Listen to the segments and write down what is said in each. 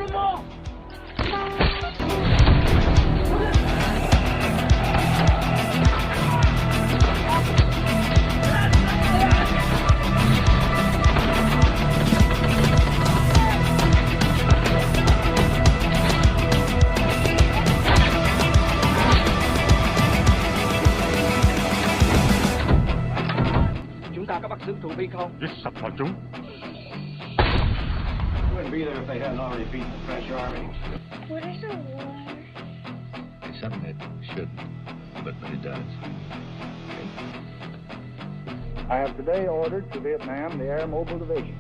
Chúng ta có bắt giữ tù binh không? Giết sạch bọn chúng. Wouldn't be there if they hadn't already beaten the French army. What is a war? It's something that shouldn't, but it does. I have today ordered to Vietnam the Air Mobile Division.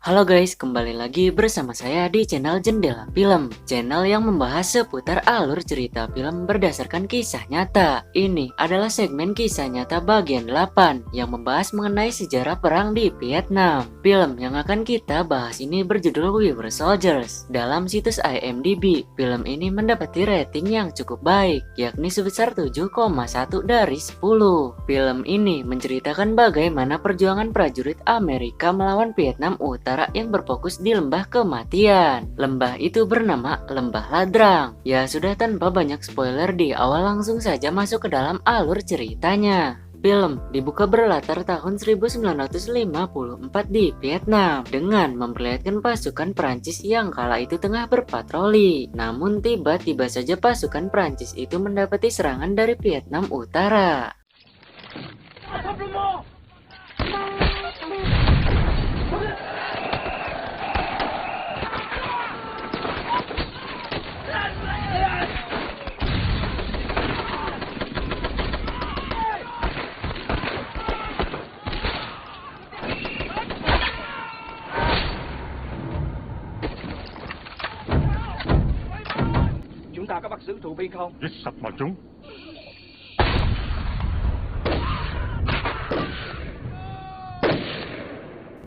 Halo guys, kembali lagi bersama saya di channel Jendela Film, channel yang membahas seputar alur cerita film berdasarkan kisah nyata. Ini adalah segmen kisah nyata bagian 8 yang membahas mengenai sejarah perang di Vietnam. Film yang akan kita bahas ini berjudul We Were Soldiers. Dalam situs IMDb, film ini mendapati rating yang cukup baik, yakni sebesar 7,1 dari 10. Film ini menceritakan bagaimana perjuangan prajurit Amerika melawan Vietnam Utara yang berfokus di lembah kematian. Lembah itu bernama Lembah Ladrang. Ya sudah, tanpa banyak spoiler di awal, langsung saja masuk ke dalam alur ceritanya. Film dibuka berlatar tahun 1954 di Vietnam dengan memperlihatkan pasukan Prancis yang kala itu tengah berpatroli. Namun tiba-tiba saja pasukan Prancis itu mendapati serangan dari Vietnam Utara. Chúng ta có bắt giữ tù binh không? Giết sạch bọn chúng.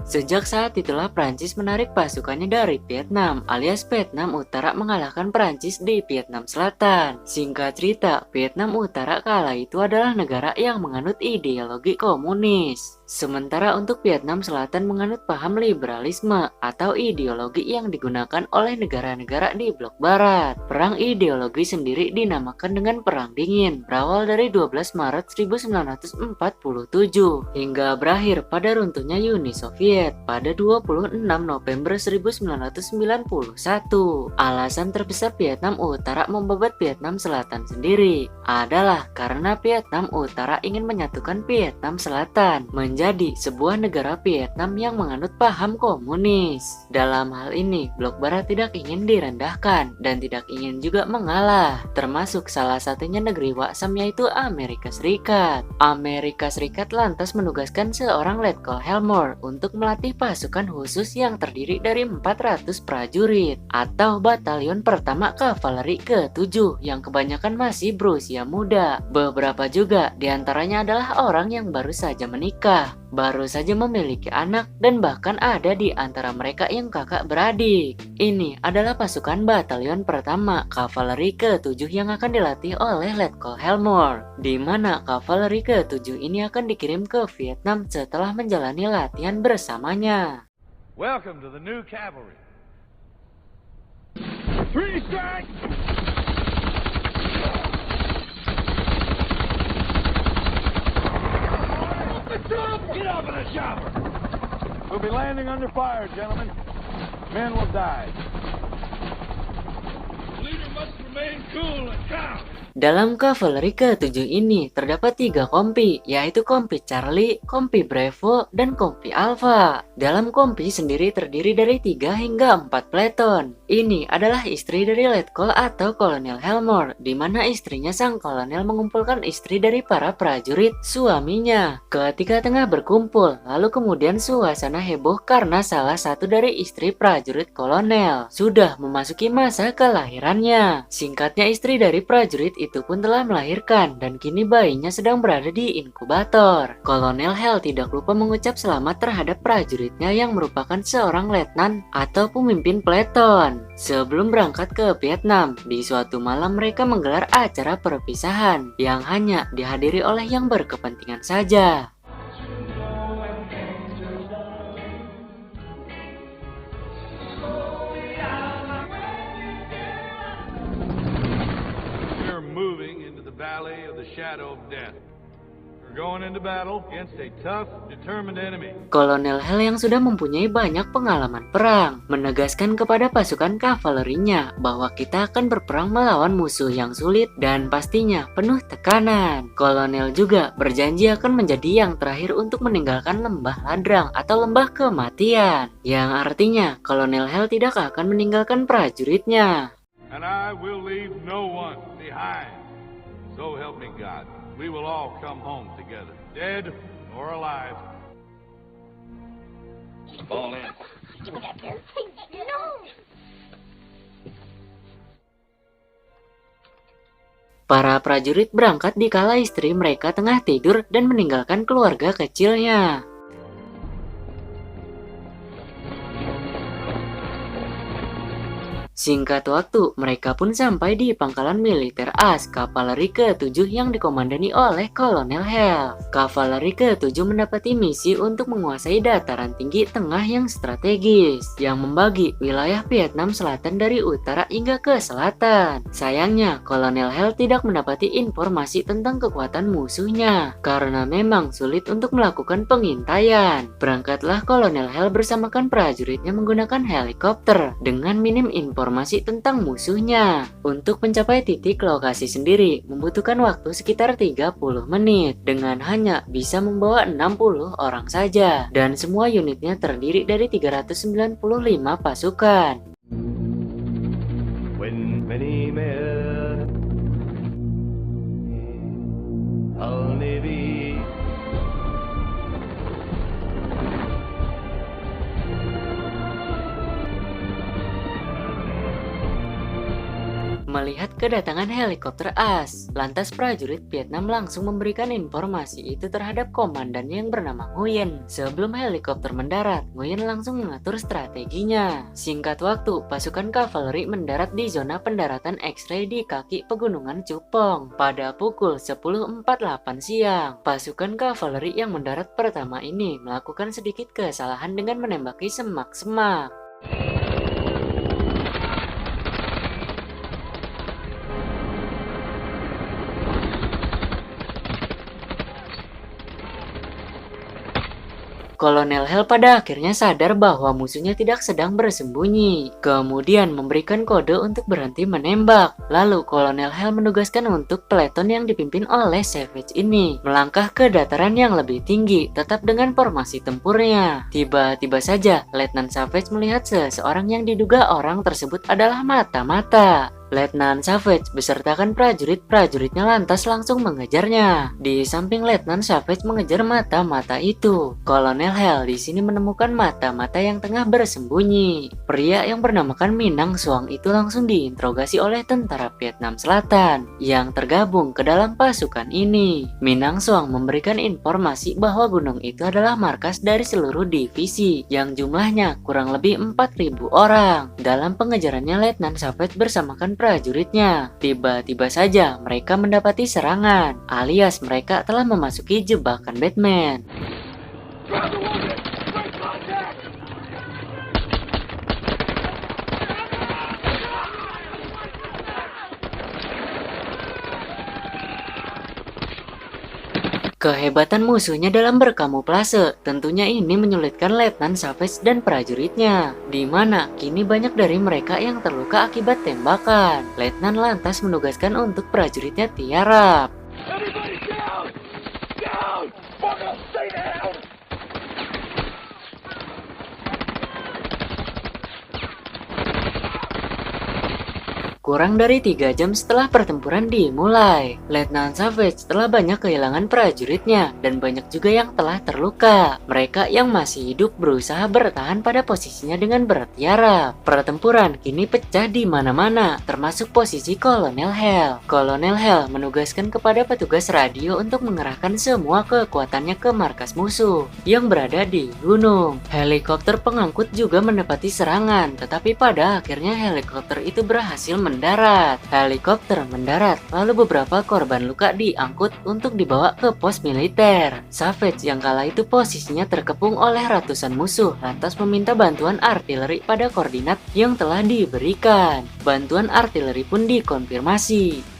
Sejak saat itulah Prancis menarik pasukannya dari Vietnam, alias Vietnam Utara mengalahkan Prancis di Vietnam Selatan. Singkat cerita, Vietnam Utara kala itu adalah negara yang menganut ideologi komunis. Sementara untuk Vietnam Selatan menganut paham liberalisme atau ideologi yang digunakan oleh negara-negara di blok barat. Perang ideologi sendiri dinamakan dengan Perang Dingin, berawal dari 12 Maret 1947 hingga berakhir pada runtuhnya Uni Soviet pada 26 November 1991. Alasan terbesar Vietnam Utara membabat Vietnam Selatan sendiri adalah karena Vietnam Utara ingin menyatukan Vietnam Selatan menjadi sebuah negara Vietnam yang menganut paham komunis. Dalam hal ini, blok barat tidak ingin direndahkan dan tidak ingin juga mengalah, termasuk salah satunya negeri Waksam yaitu Amerika Serikat. Amerika Serikat lantas menugaskan seorang Letkol Helmore untuk melatih pasukan khusus yang terdiri dari 400 prajurit atau Batalion Pertama Kavaleri ke-7 yang kebanyakan masih berusia muda. Beberapa juga diantaranya adalah orang yang baru saja menikah, baru saja memiliki anak, dan bahkan ada di antara mereka yang kakak beradik. Ini adalah pasukan Batalion Pertama Kavaleri ke-7 yang akan dilatih oleh Letkol Helmore, di mana Kavaleri ke-7 ini akan dikirim ke Vietnam setelah menjalani latihan bersamanya. Welcome to the new cavalry. Three strike! Get off of the chopper! We'll be landing under fire, gentlemen. Men will die. The leader must remain cool and calm. Dalam Kavaleri ke-7 ini terdapat 3 kompi, yaitu kompi Charlie, kompi Bravo, dan kompi Alpha. Dalam kompi sendiri terdiri dari 3 hingga 4 pleton. Ini adalah istri dari Letkol atau Kolonel Helmore, di mana istrinya sang kolonel mengumpulkan istri dari para prajurit suaminya. Ketika tengah berkumpul, lalu kemudian suasana heboh karena salah satu dari istri prajurit kolonel sudah memasuki masa kelahirannya. Si Singkatnya, istri dari prajurit itu pun telah melahirkan dan kini bayinya sedang berada di inkubator. Kolonel Hale tidak lupa mengucap selamat terhadap prajuritnya yang merupakan seorang letnan atau pemimpin peleton. Sebelum berangkat ke Vietnam, di suatu malam mereka menggelar acara perpisahan yang hanya dihadiri oleh yang berkepentingan saja. Valley of the Shadow of Death. We're going into battle against a tough, determined enemy. Kolonel Hale yang sudah mempunyai banyak pengalaman perang menegaskan kepada pasukan kavalerinya bahwa kita akan berperang melawan musuh yang sulit dan pastinya penuh tekanan. Kolonel juga berjanji akan menjadi yang terakhir untuk meninggalkan lembah ladrang atau lembah kematian, yang artinya Kolonel Hale tidak akan meninggalkan prajuritnya. And I will leave no one behind. So help me God, we will all come home together, dead or alive. Fall in. No! Para prajurit berangkat dikala istri mereka tengah tidur dan meninggalkan keluarga kecilnya. Singkat waktu, mereka pun sampai di pangkalan militer AS Kavaleri ke-7 yang dikomandani oleh Kolonel Hale. Kavaleri ke-7 mendapati misi untuk menguasai dataran tinggi tengah yang strategis, yang membagi wilayah Vietnam Selatan dari utara hingga ke selatan. Sayangnya, Kolonel Hale tidak mendapati informasi tentang kekuatan musuhnya, karena memang sulit untuk melakukan pengintaian. Berangkatlah Kolonel Hale bersamakan prajuritnya menggunakan helikopter dengan minim informasi tentang musuhnya. Untuk mencapai titik lokasi sendiri membutuhkan waktu sekitar 30 menit dengan hanya bisa membawa 60 orang saja, dan semua unitnya terdiri dari 395 pasukan. When many men Al-Navy Melihat kedatangan helikopter AS, lantas prajurit Vietnam langsung memberikan informasi itu terhadap komandannya yang bernama Nguyen. Sebelum helikopter mendarat, Nguyen langsung mengatur strateginya. Singkat waktu, pasukan kavaleri mendarat di zona pendaratan X-ray di kaki pegunungan Cupong pada pukul 10.48 siang. Pasukan kavaleri yang mendarat pertama ini melakukan sedikit kesalahan dengan menembaki semak-semak. Kolonel Hale pada akhirnya sadar bahwa musuhnya tidak sedang bersembunyi, kemudian memberikan kode untuk berhenti menembak. Lalu Kolonel Hale menugaskan untuk peleton yang dipimpin oleh Savage ini melangkah ke dataran yang lebih tinggi, tetap dengan formasi tempurnya. Tiba-tiba saja Letnan Savage melihat seseorang yang diduga orang tersebut adalah Mata-Mata. Letnan Savage besertakan prajurit-prajuritnya lantas langsung mengejarnya. Di samping Letnan Savage mengejar Mata-Mata itu, Kolonel Hale di sini menemukan Mata-Mata yang tengah bersembunyi. Pria yang bernamakan Minang Suang itu langsung diinterogasi oleh tentara Vietnam Selatan yang tergabung ke dalam pasukan ini. Minang Suang memberikan informasi bahwa gunung itu adalah markas dari seluruh divisi yang jumlahnya kurang lebih 4.000 orang. Dalam pengejarannya, Letnan Savage bersamakan prajuritnya. Tiba-tiba saja mereka mendapati serangan, alias mereka telah memasuki jebakan Batman. Kehebatan musuhnya dalam berkamuflase, tentunya ini menyulitkan Letnan Savage dan prajuritnya, di mana kini banyak dari mereka yang terluka akibat tembakan. Letnan lantas menugaskan untuk prajuritnya tiarap. Kurang dari 3 jam setelah pertempuran dimulai, Letnan Savage telah banyak kehilangan prajuritnya dan banyak juga yang telah terluka. Mereka yang masih hidup berusaha bertahan pada posisinya dengan bertiarap. Pertempuran kini pecah di mana-mana, termasuk posisi Kolonel Hell. Kolonel Hell menugaskan kepada petugas radio untuk mengerahkan semua kekuatannya ke markas musuh yang berada di gunung. Helikopter pengangkut juga menepati serangan, tetapi pada akhirnya helikopter itu berhasil mendarat. Helikopter mendarat, lalu beberapa korban luka diangkut untuk dibawa ke pos militer. Savage yang kala itu posisinya terkepung oleh ratusan musuh, lantas meminta bantuan artileri pada koordinat yang telah diberikan. Bantuan artileri pun dikonfirmasi.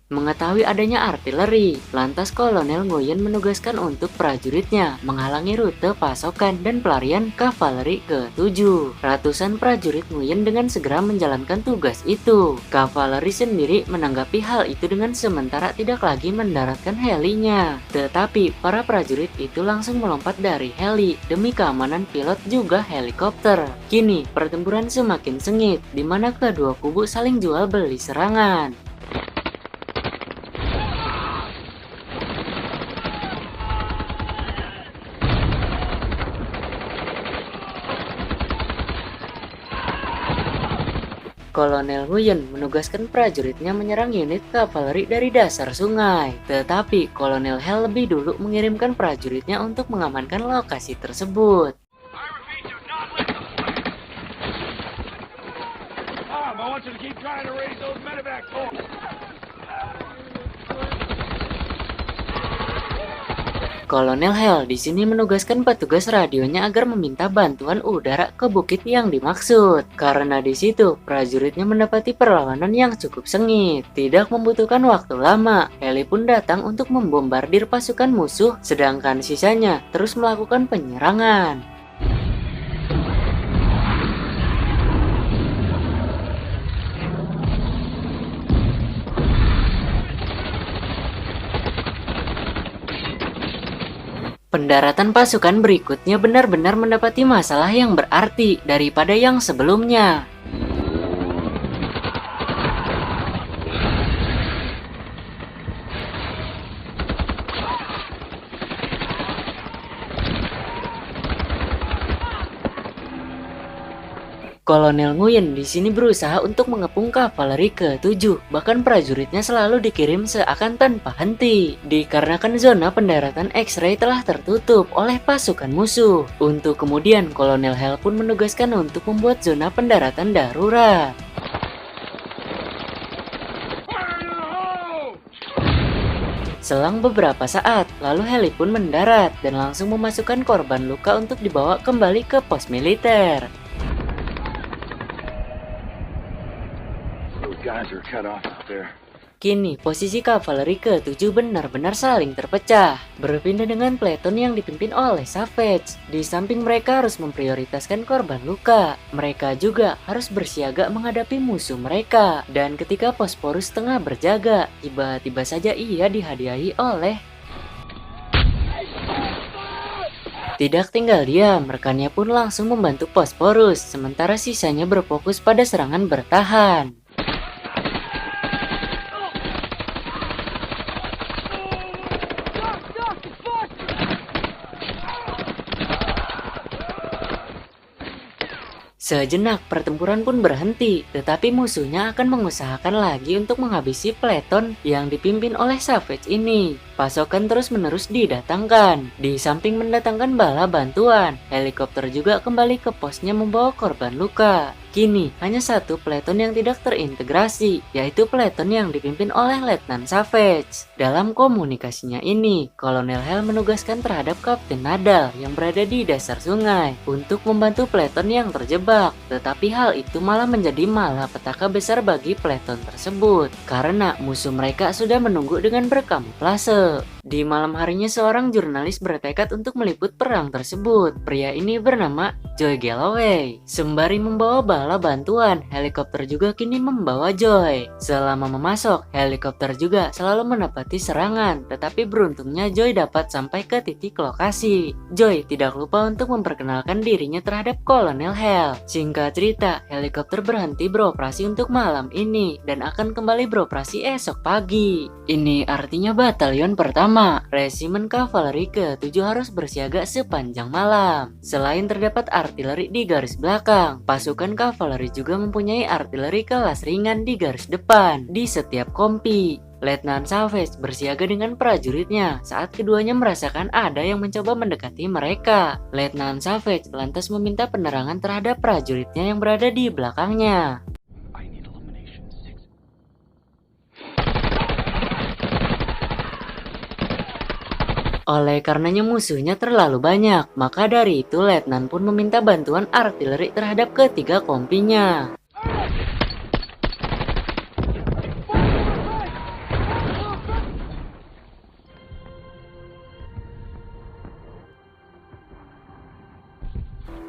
Mengetahui adanya artileri, lantas Kolonel Nguyen menugaskan untuk prajuritnya menghalangi rute pasokan dan pelarian kavaleri ke-7. Ratusan prajurit Nguyen dengan segera menjalankan tugas itu. Kavaleri sendiri menanggapi hal itu dengan sementara tidak lagi mendaratkan helinya. Tetapi para prajurit itu langsung melompat dari heli demi keamanan pilot juga helikopter. Kini pertempuran semakin sengit, di mana kedua kubu saling jual beli serangan. Kolonel Nguyen menugaskan prajuritnya menyerang unit kavaleri dari dasar sungai. Tetapi Kolonel Hell lebih dulu mengirimkan prajuritnya untuk mengamankan lokasi tersebut. Kolonel Hell di sini menugaskan petugas radionya agar meminta bantuan udara ke bukit yang dimaksud. Karena di situ prajuritnya mendapati perlawanan yang cukup sengit. Tidak membutuhkan waktu lama, heli pun datang untuk membombardir pasukan musuh, sedangkan sisanya terus melakukan penyerangan. Pendaratan pasukan berikutnya benar-benar mendapati masalah yang berarti daripada yang sebelumnya. Kolonel Nguyen di sini berusaha untuk mengepung kavaleri ke-7, bahkan prajuritnya selalu dikirim seakan tanpa henti, dikarenakan zona pendaratan X-ray telah tertutup oleh pasukan musuh. Untuk kemudian, Kolonel Hell pun menugaskan untuk membuat zona pendaratan darurat. Selang beberapa saat, lalu heli pun mendarat dan langsung memasukkan korban luka untuk dibawa kembali ke pos militer. Kini, posisi kavaleri ke-7 benar-benar saling terpecah, berpindah dengan peleton yang dipimpin oleh Savage. Di samping mereka harus memprioritaskan korban luka, mereka juga harus bersiaga menghadapi musuh mereka. Dan ketika Bosporus tengah berjaga, tiba-tiba saja ia dihadiahi oleh... Tidak tinggal diam, rekannya pun langsung membantu Bosporus, sementara sisanya berfokus pada serangan bertahan. Sejenak pertempuran pun berhenti, tetapi musuhnya akan mengusahakan lagi untuk menghabisi peleton yang dipimpin oleh Savage ini. Pasokan terus-menerus didatangkan. Di samping mendatangkan bala bantuan, helikopter juga kembali ke posnya membawa korban luka. Kini, hanya satu peleton yang tidak terintegrasi, yaitu peleton yang dipimpin oleh Letnan Savage. Dalam komunikasinya ini, Kolonel Hell menugaskan terhadap Kapten Nadal yang berada di dasar sungai untuk membantu peleton yang terjebak. Tetapi hal itu malah menjadi malapetaka besar bagi peleton tersebut, karena musuh mereka sudah menunggu dengan berkamuflase. Di malam harinya seorang jurnalis bertekad untuk meliput perang tersebut. Pria ini bernama Joy Galloway. Sembari membawa bala bantuan, helikopter juga kini membawa Joy. Selama memasok, helikopter juga selalu menepati serangan, tetapi beruntungnya Joy dapat sampai ke titik lokasi. Joy tidak lupa untuk memperkenalkan dirinya terhadap Kolonel Hale. Singkat cerita, helikopter berhenti beroperasi untuk malam ini dan akan kembali beroperasi esok pagi. Ini artinya batalion pertama Resimen Kavaleri ke-7 harus bersiaga sepanjang malam. Selain terdapat artileri di garis belakang, pasukan kavaleri juga mempunyai artileri kelas ringan di garis depan di setiap kompi. Letnan Savage bersiaga dengan prajuritnya saat keduanya merasakan ada yang mencoba mendekati mereka. Letnan Savage lantas meminta penerangan terhadap prajuritnya yang berada di belakangnya. Oleh karenanya musuhnya terlalu banyak, maka dari itu Letnan pun meminta bantuan artileri terhadap ketiga kompinya.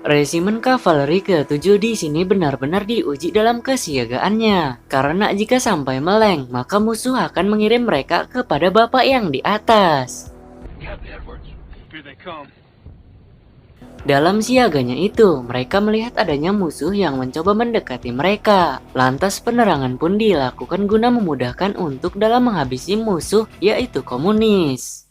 Resimen Kavaleri ke-7 di sini benar-benar diuji dalam kesiagaannya, karena jika sampai meleng, maka musuh akan mengirim mereka kepada bapak yang di atas. Dalam siaganya itu, mereka melihat adanya musuh yang mencoba mendekati mereka. Lantas penerangan pun dilakukan guna memudahkan untuk dalam menghabisi musuh, yaitu komunis.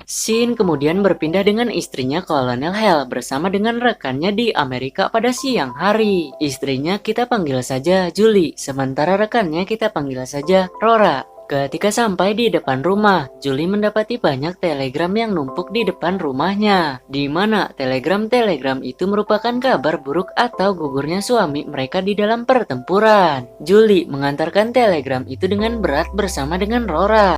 Scene kemudian berpindah dengan istrinya Kolonel Hale bersama dengan rekannya di Amerika pada siang hari. Istrinya kita panggil saja Julie, sementara rekannya kita panggil saja Rora. Ketika sampai di depan rumah, Julie mendapati banyak telegram yang numpuk di depan rumahnya, di mana telegram-telegram itu merupakan kabar buruk atau gugurnya suami mereka di dalam pertempuran. Julie mengantarkan telegram itu dengan berat bersama dengan Rora.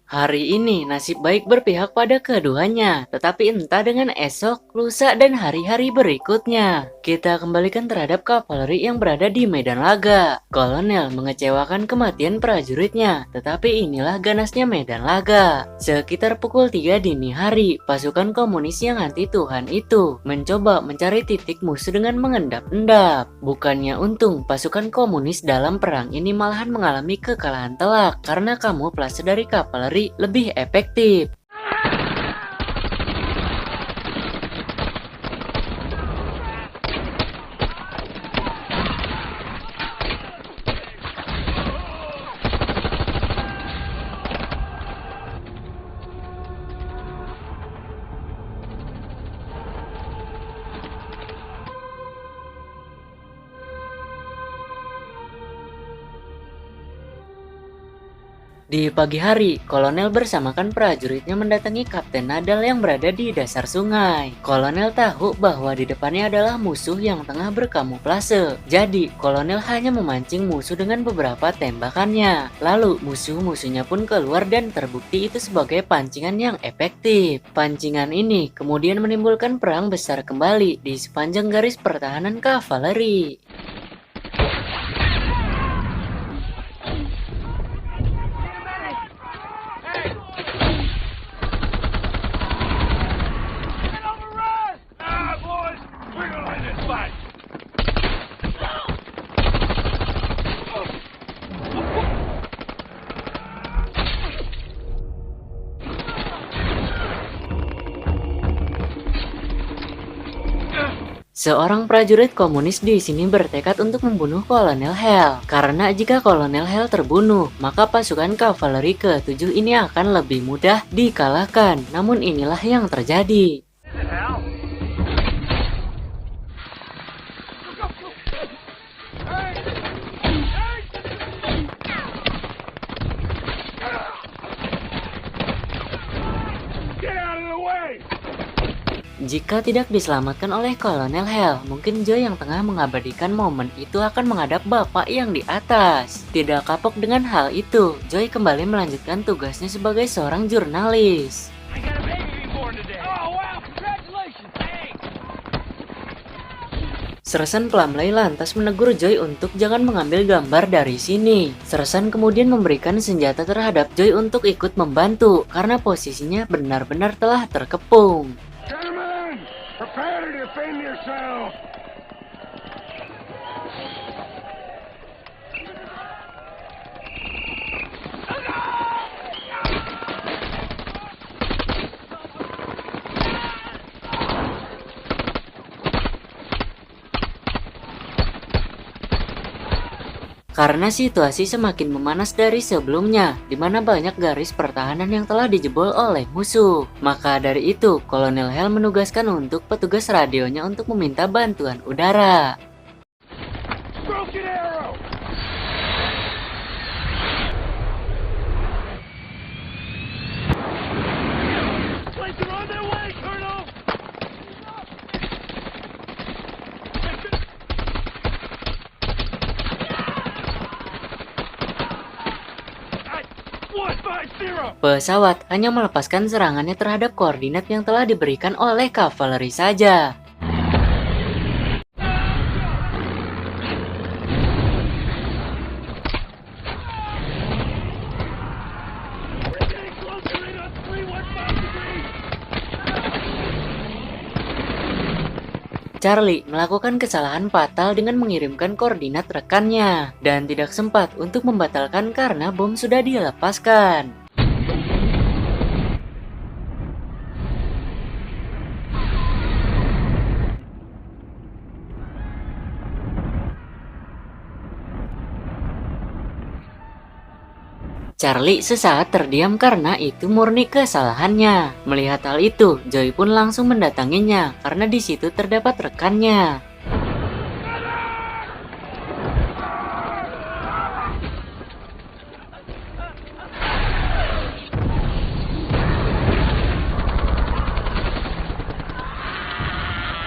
Hari ini nasib baik berpihak pada keduanya, tetapi entah dengan esok, lusa, dan hari-hari berikutnya. Kita kembalikan terhadap kavaleri yang berada di medan laga. Kolonel mengecewakan kematian prajuritnya, tetapi inilah ganasnya medan laga. Sekitar pukul 3 dini hari, pasukan komunis yang anti Tuhan itu mencoba mencari titik musuh dengan mengendap-endap. Bukannya untung, pasukan komunis dalam perang ini malahan mengalami kekalahan telak karena kamuflase dari kavaleri lebih efektif. Di pagi hari, Kolonel bersamakan prajuritnya mendatangi Kapten Nadal yang berada di dasar sungai. Kolonel tahu bahwa di depannya adalah musuh yang tengah berkamuflase. Jadi, Kolonel hanya memancing musuh dengan beberapa tembakannya. Lalu, musuh-musuhnya pun keluar dan terbukti itu sebagai pancingan yang efektif. Pancingan ini kemudian menimbulkan perang besar kembali di sepanjang garis pertahanan kavaleri. Seorang prajurit komunis di sini bertekad untuk membunuh Kolonel Hale. Karena jika Kolonel Hale terbunuh, maka pasukan kavaleri ke-7 ini akan lebih mudah dikalahkan. Namun inilah yang terjadi. Jika tidak diselamatkan oleh Kolonel Hell, mungkin Joy yang tengah mengabadikan momen itu akan menghadap bapak yang di atas. Tidak kapok dengan hal itu, Joy kembali melanjutkan tugasnya sebagai seorang jurnalis. I got a baby born today. Oh, wow, congratulations. Hey. Sersan Plumley lantas menegur Joy untuk jangan mengambil gambar dari sini. Sersan kemudian memberikan senjata terhadap Joy untuk ikut membantu karena posisinya benar-benar telah terkepung. Gentlemen, prepare to defend yourself. Karena situasi semakin memanas dari sebelumnya, di mana banyak garis pertahanan yang telah dijebol oleh musuh. Maka dari itu, Kolonel Hell menugaskan untuk petugas radionya untuk meminta bantuan udara. Broken arrow. Planes are on their way, Colonel. Pesawat hanya melepaskan serangannya terhadap koordinat yang telah diberikan oleh kavaleri saja. Charlie melakukan kesalahan fatal dengan mengirimkan koordinat rekannya dan tidak sempat untuk membatalkan karena bom sudah dilepaskan. Charlie sesaat terdiam karena itu murni kesalahannya. Melihat hal itu, Joy pun langsung mendatanginya karena di situ terdapat rekannya.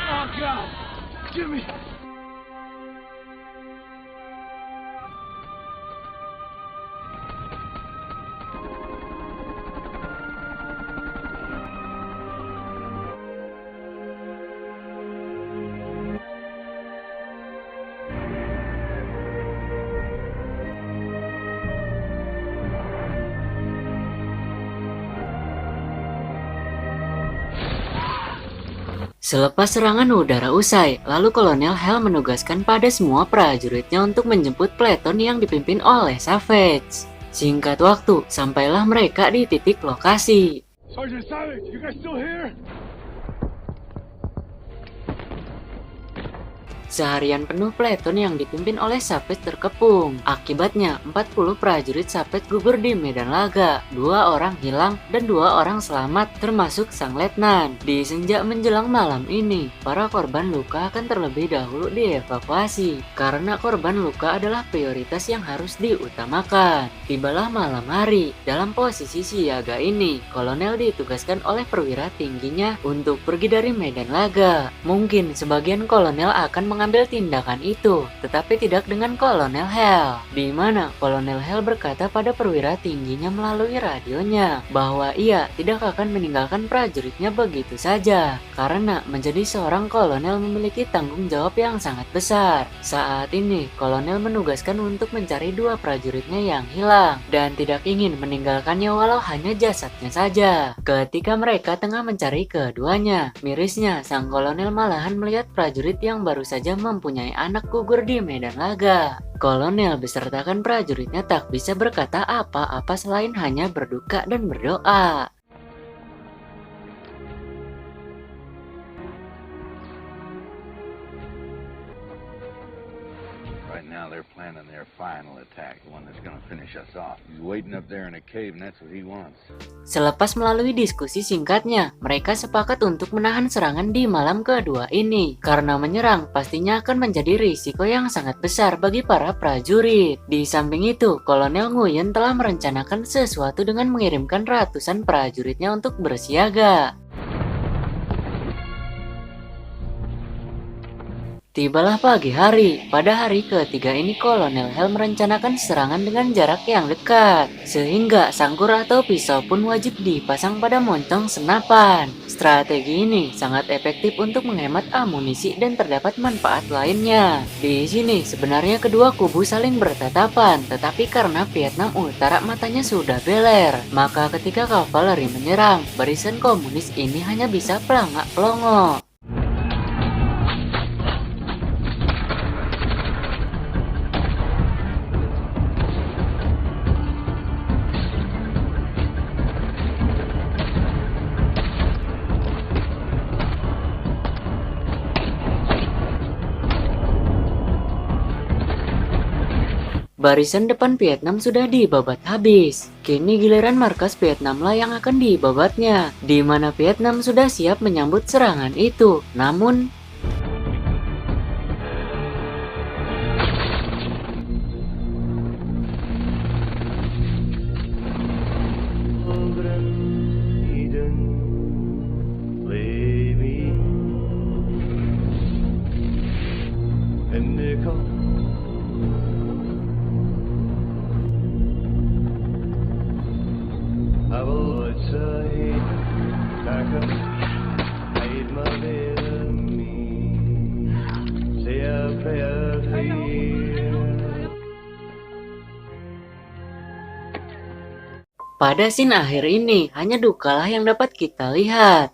Oh, God. Jimmy. Selepas serangan udara usai, lalu Kolonel Hell menugaskan pada semua prajuritnya untuk menjemput peleton yang dipimpin oleh Savage. Singkat waktu, sampailah mereka di titik lokasi. Sergeant Savage, you guys still here? Seharian penuh peleton yang dipimpin oleh Savage terkepung. Akibatnya, 40 prajurit Savage gugur di medan laga. 2 orang hilang dan 2 orang selamat, termasuk sang letnan. Di senja menjelang malam ini, para korban luka akan terlebih dahulu dievakuasi. Karena korban luka adalah prioritas yang harus diutamakan. Tibalah malam hari. Dalam posisi siaga ini, Kolonel ditugaskan oleh perwira tingginya untuk pergi dari medan laga. Mungkin sebagian kolonel akan mengambil tindakan itu, tetapi tidak dengan Kolonel Hell, di mana Kolonel Hell berkata pada perwira tingginya melalui radionya bahwa ia tidak akan meninggalkan prajuritnya begitu saja, karena menjadi seorang kolonel memiliki tanggung jawab yang sangat besar. Saat ini, Kolonel menugaskan untuk mencari 2 prajuritnya yang hilang dan tidak ingin meninggalkannya walau hanya jasadnya saja. Ketika mereka tengah mencari keduanya, mirisnya sang kolonel malahan melihat prajurit yang baru saja mempunyai anak gugur di medan laga. Kolonel besertakan prajuritnya tak bisa berkata apa-apa selain hanya berduka dan berdoa. Right now they're planning their final attack, the one that's gonna finish us off. He's waiting up there in a cave and that's what he wants. Selepas melalui diskusi singkatnya, mereka sepakat untuk menahan serangan di malam kedua ini. Karena menyerang pastinya akan menjadi risiko yang sangat besar bagi para prajurit. Di samping itu, Kolonel Nguyen telah merencanakan sesuatu dengan mengirimkan ratusan prajuritnya untuk bersiaga. Tibalah pagi hari. Pada hari ketiga ini Kolonel Hell merencanakan serangan dengan jarak yang dekat, sehingga sangkur atau pisau pun wajib dipasang pada moncong senapan. Strategi ini sangat efektif untuk menghemat amunisi dan terdapat manfaat lainnya. Di sini sebenarnya kedua kubu saling bertatapan, tetapi karena Vietnam Utara matanya sudah beler, maka ketika kavaleri menyerang, barisan komunis ini hanya bisa pelangak-pelongo. Barisan depan Vietnam sudah dibabat habis. Kini giliran markas Vietnam lah yang akan dibabatnya, di mana Vietnam sudah siap menyambut serangan itu. Namun pada scene akhir ini hanya dukalah yang dapat kita lihat.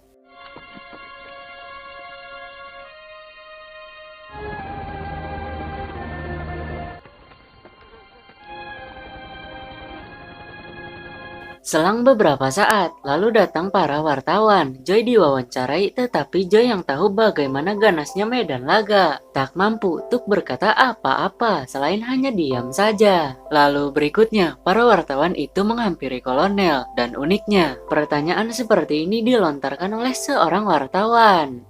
Selang beberapa saat, lalu datang para wartawan. Joy diwawancarai, tetapi Joy yang tahu bagaimana ganasnya medan laga tak mampu untuk berkata apa-apa selain hanya diam saja. Lalu berikutnya, para wartawan itu menghampiri kolonel, dan uniknya, pertanyaan seperti ini dilontarkan oleh seorang wartawan.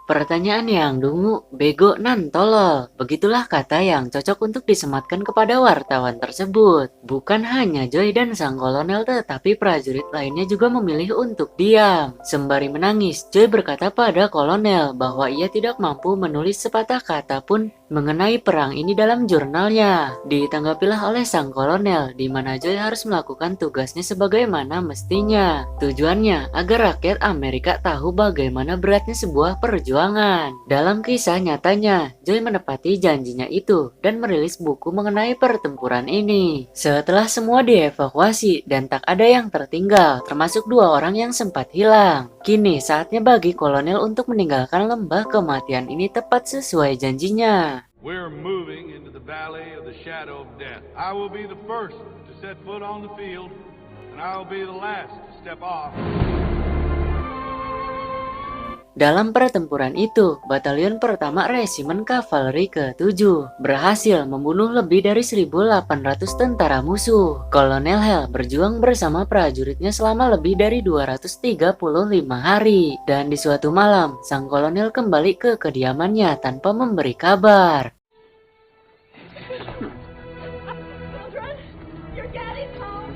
Pertanyaan yang dungu, bego, nan tolol. Begitulah kata yang cocok untuk disematkan kepada wartawan tersebut. Bukan hanya Joy dan sang kolonel, tetapi prajurit lainnya juga memilih untuk diam. Sembari menangis, Joy berkata pada kolonel bahwa ia tidak mampu menulis sepatah kata pun mengenai perang ini dalam jurnalnya. Ditanggapilah oleh sang kolonel, di mana Joy harus melakukan tugasnya sebagaimana mestinya. Tujuannya agar rakyat Amerika tahu bagaimana beratnya sebuah perjuangan. Dalam kisah nyatanya, Joy menepati janjinya itu dan merilis buku mengenai pertempuran ini. Setelah semua dievakuasi dan tak ada yang tertinggal, termasuk 2 orang yang sempat hilang. Kini saatnya bagi kolonel untuk meninggalkan lembah kematian ini tepat sesuai janjinya. We're moving into the valley of the shadow of death. I will be the first to set foot on the field, and I will be the last to step off. Dalam pertempuran itu, batalion pertama Resimen Kavaleri ke-7 berhasil membunuh lebih dari 1.800 tentara musuh. Kolonel Hell berjuang bersama prajuritnya selama lebih dari 235 hari. Dan di suatu malam, sang kolonel kembali ke kediamannya tanpa memberi kabar. Children, your daddy's home.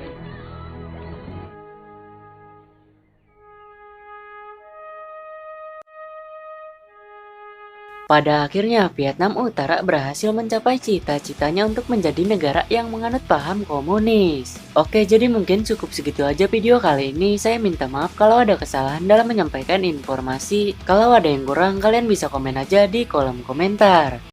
Pada akhirnya, Vietnam Utara berhasil mencapai cita-citanya untuk menjadi negara yang menganut paham komunis. Oke, jadi mungkin cukup segitu aja video kali ini. Saya minta maaf kalau ada kesalahan dalam menyampaikan informasi. Kalau ada yang kurang, kalian bisa komen aja di kolom komentar.